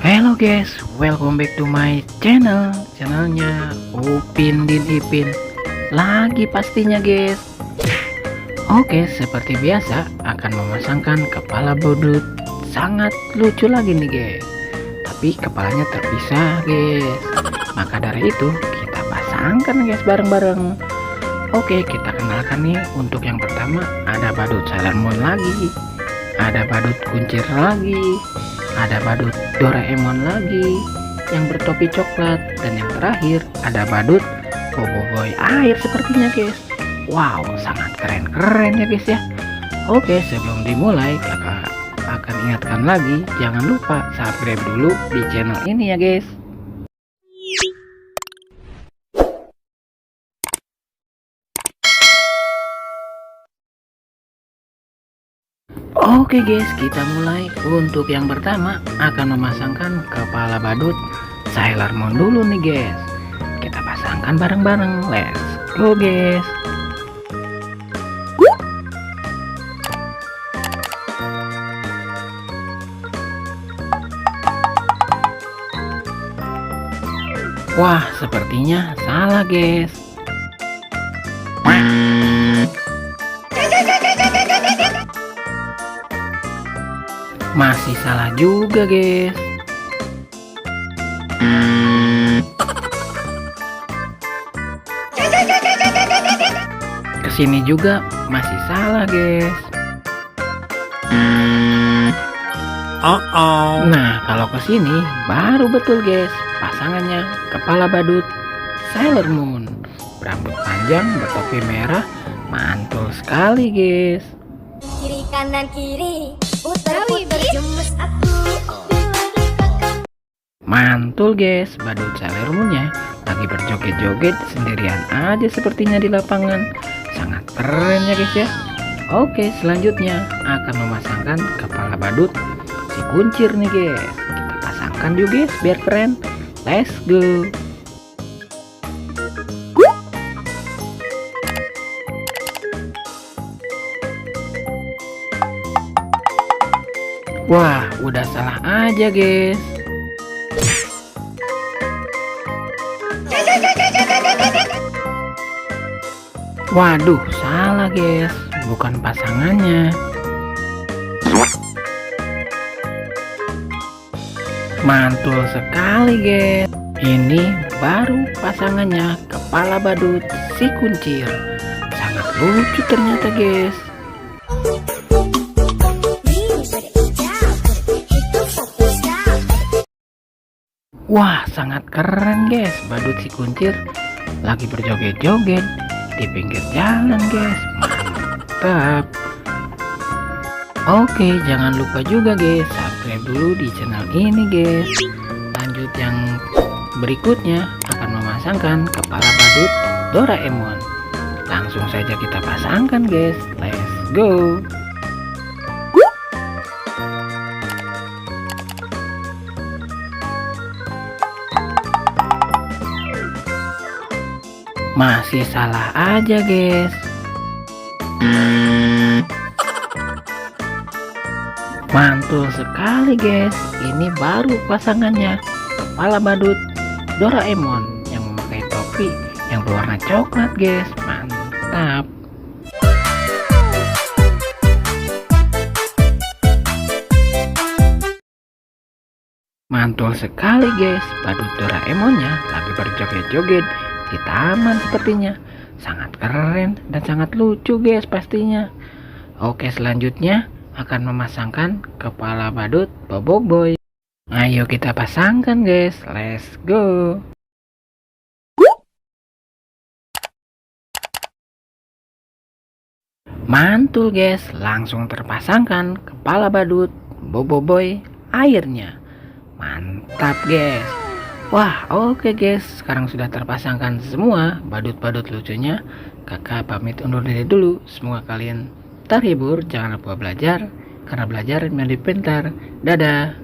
Halo guys, welcome back to my channelnya Upin dan Ipin lagi pastinya guys. Oke, seperti biasa akan memasangkan kepala badut sangat lucu lagi nih guys, tapi kepalanya terpisah guys. Maka dari itu kita pasangkan guys bareng-bareng. Oke, kita kenalkan nih. Untuk yang pertama ada badut Sailor Moon lagi, ada badut kuncir lagi, ada badut Doraemon lagi yang bertopi coklat, dan yang terakhir ada badut Boboiboy air sepertinya guys. Wow, sangat keren-keren ya guys ya. Oke, sebelum dimulai kakak akan ingatkan lagi, jangan lupa subscribe dulu di channel ini ya guys. Oke guys, kita mulai. Untuk yang pertama akan memasangkan kepala badut Sailor Moon dulu nih guys. Kita pasangkan bareng-bareng. Let's go guys. Wah, sepertinya salah guys. Masih salah juga guys. Kesini juga masih salah guys. Nah, kalau kesini baru betul guys. Pasangannya kepala badut Sailor Moon, berambut panjang, bertopi merah, mantul sekali guys. Kiri kanan kiri, putar-putar jumus aku. Mantul guys, badut Sailor Moonnya lagi berjoget-joget sendirian aja sepertinya di lapangan. Sangat keren ya guys ya. Oke, selanjutnya akan memasangkan kepala badut si kuncir nih guys. Kita pasangkan juga guys biar keren. Let's go. Wah, udah salah aja guys. Waduh, salah guys, bukan pasangannya. Mantul sekali guys. Ini baru pasangannya kepala badut si kuncir. Sangat lucu ternyata guys. Wah, sangat keren guys. Badut si kuncir lagi berjoget-joget di pinggir jalan guys. Mantap. Oke, jangan lupa juga guys subscribe dulu di channel ini guys. Lanjut yang berikutnya akan memasangkan kepala badut Doraemon. Langsung saja kita pasangkan guys. Let's go. Masih salah aja guys. Mantul sekali guys. Ini baru pasangannya kepala badut Doraemon yang memakai topi yang berwarna coklat guys. Mantap. Mantul sekali guys. Badut Doraemonnya lagi berjoget-joget di taman sepertinya. Sangat keren dan sangat lucu guys pastinya. Oke, selanjutnya akan memasangkan kepala badut Boboiboy. Ayo kita pasangkan guys. Let's go. Mantul guys, langsung terpasangkan kepala badut Boboiboy airnya. Mantap guys. Wah, oke guys, sekarang sudah terpasangkan semua badut-badut lucunya. Kakak pamit undur diri dulu. Semoga kalian terhibur. Jangan lupa belajar, karena belajar menjadi pintar. Dadah.